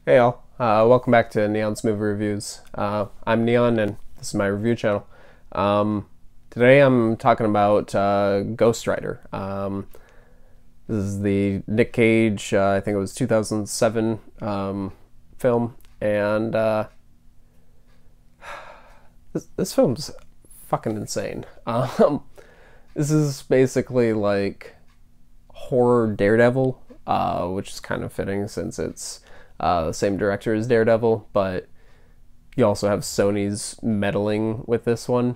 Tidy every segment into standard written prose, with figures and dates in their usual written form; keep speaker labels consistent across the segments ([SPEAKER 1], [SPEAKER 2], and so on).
[SPEAKER 1] Hey all, welcome back to Neon's Movie Reviews. I'm Neon and this is my review channel. Today I'm talking about Ghost Rider. This is the Nick Cage, I think it was 2007 film, and this film's fucking insane. This is basically like horror Daredevil, which is kind of fitting since it's the same director as Daredevil, but you also have Sony's meddling with this one,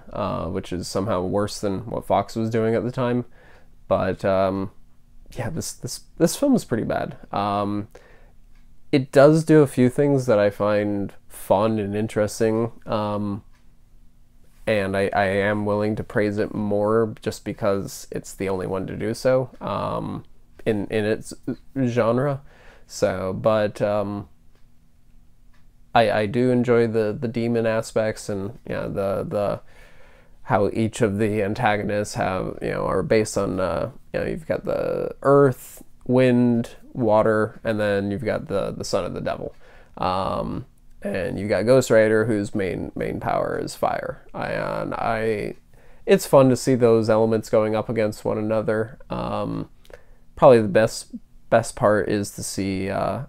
[SPEAKER 1] which is somehow worse than what Fox was doing at the time. But yeah, this film is pretty bad. It does do a few things that I find fun and interesting, and I am willing to praise it more just because it's the only one to do so in its genre. So, but I do enjoy the demon aspects, and the how each of the antagonists have are based on you've got the earth, wind, water, and then you've got the son of the devil, and you got Ghost Rider, whose main power is fire. It's fun to see those elements going up against one another. Probably the best part is to see the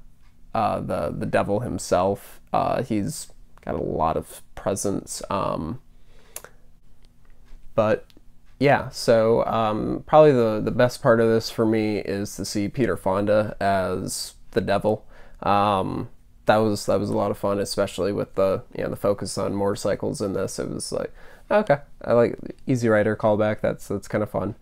[SPEAKER 1] devil himself. He's got a lot of presence. But yeah, so probably the best part of this for me is to see Peter Fonda as the devil. That was a lot of fun, especially with the focus on motorcycles in this. It was like, okay, I like Easy Rider callback. That's kind of fun.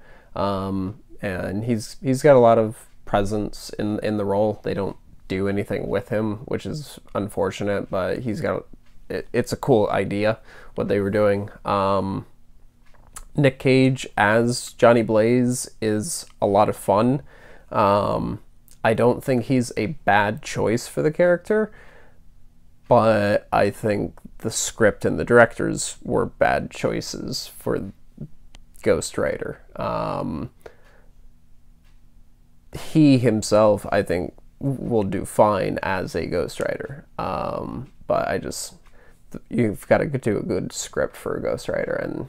[SPEAKER 1] And he's got a lot of presence in the role. They don't do anything with him, which is unfortunate, but he's got it's a cool idea what they were doing. Nick Cage as Johnny Blaze is a lot of fun. I don't think he's a bad choice for the character, but I think the script and the directors were bad choices for Ghost Rider. He himself, I think, will do fine as a Ghost Rider, but you've got to do a good script for a Ghost Rider, and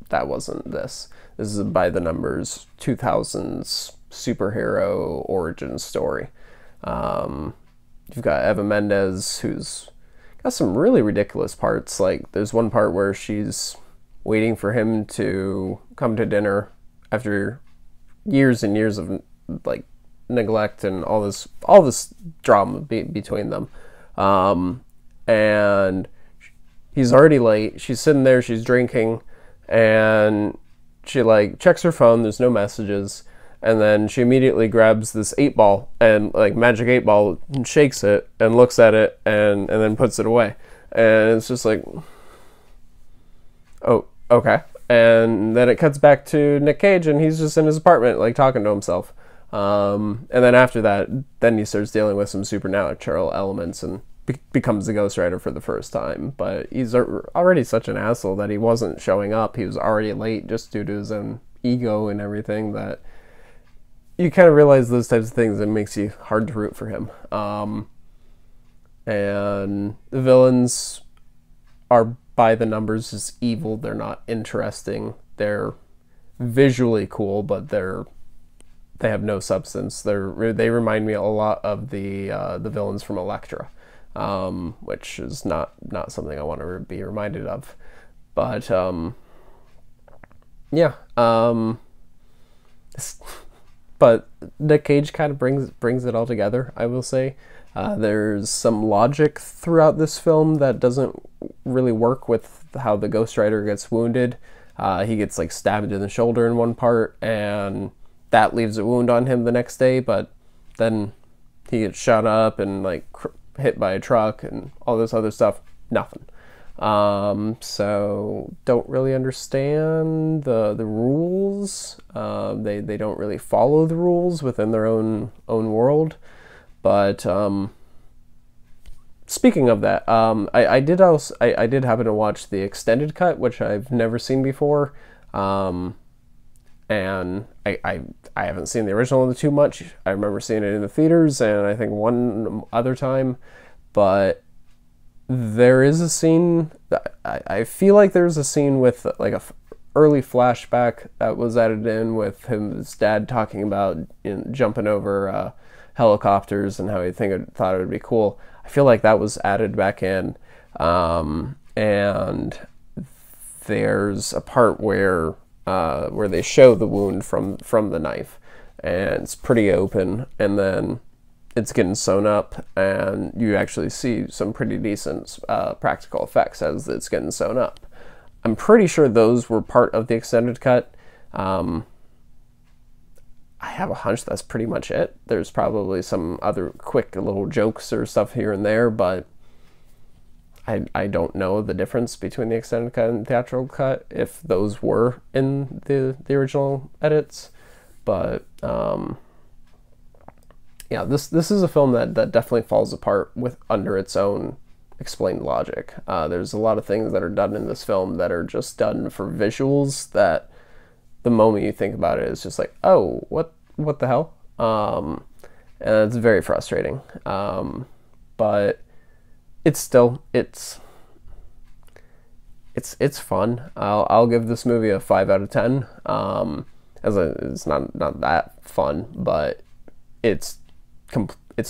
[SPEAKER 1] that wasn't this. This is a by the numbers 2000s superhero origin story. You've got Eva Mendes, who's got some really ridiculous parts. Like there's one part where she's waiting for him to come to dinner after years and years of like neglect and all this drama between them, and he's already late. She's sitting there, she's drinking, and she like checks her phone, there's no messages, and then she immediately grabs this 8-ball and like magic 8-ball and shakes it and looks at it and then puts it away, and it's just like, oh, okay. And then it cuts back to Nick Cage, and he's just in his apartment like talking to himself. And then after that, then he starts dealing with some supernatural elements and becomes the Ghost Rider for the first time. But he's already such an asshole that he wasn't showing up. He was already late just due to his own ego and everything, that you kind of realize those types of things, and it makes you hard to root for him. And the villains are by the numbers just evil. They're not interesting. They're visually cool, but they have no substance. They remind me a lot of the villains from Elektra, which is not something I want to be reminded of. But yeah, but Nick Cage kind of brings it all together, I will say. There's some logic throughout this film that doesn't really work with how the Ghost Rider gets wounded. He gets like stabbed in the shoulder in one part, and that leaves a wound on him the next day, but then he gets shot up and like hit by a truck and all this other stuff. Nothing. So don't really understand the rules. They don't really follow the rules within their own world. But speaking of that, I did happen to watch the extended cut, which I've never seen before. and I haven't seen the original too much. I remember seeing it in the theaters, and I think one other time, but there is a scene that I feel like there's a scene with like a early flashback that was added in with his dad talking about jumping over helicopters and how he thought it would be cool. I feel like that was added back in, and there's a part where they show the wound from the knife, and it's pretty open, and then it's getting sewn up, and you actually see some pretty decent practical effects as it's getting sewn up. I'm pretty sure those were part of the extended cut. I have a hunch that's pretty much it. There's probably some other quick little jokes or stuff here and there, but I don't know the difference between the extended cut and the theatrical cut, if those were in the original edits. But yeah, this is a film that definitely falls apart under its own explained logic. There's a lot of things that are done in this film that are just done for visuals that the moment you think about it is just like, oh, what the hell? And it's very frustrating. But it's fun. I'll give this movie a 5 out of 10. It's not that fun, but it's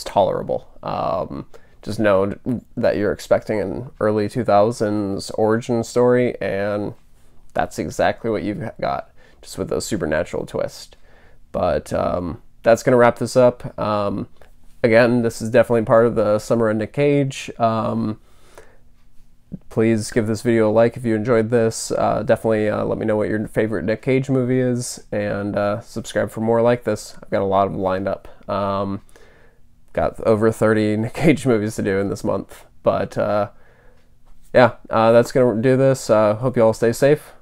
[SPEAKER 1] tolerable. Just know that you're expecting an early 2000s origin story, and that's exactly what you've got, just with those supernatural twist. But that's going to wrap this up. Again, this is definitely part of the Summer of Nic Cage. Please give this video a like if you enjoyed this. Definitely let me know what your favorite Nic Cage movie is, and subscribe for more like this. I've got a lot of them lined up. Got over 30 Nic Cage movies to do in this month. But yeah, that's going to do this. Hope you all stay safe.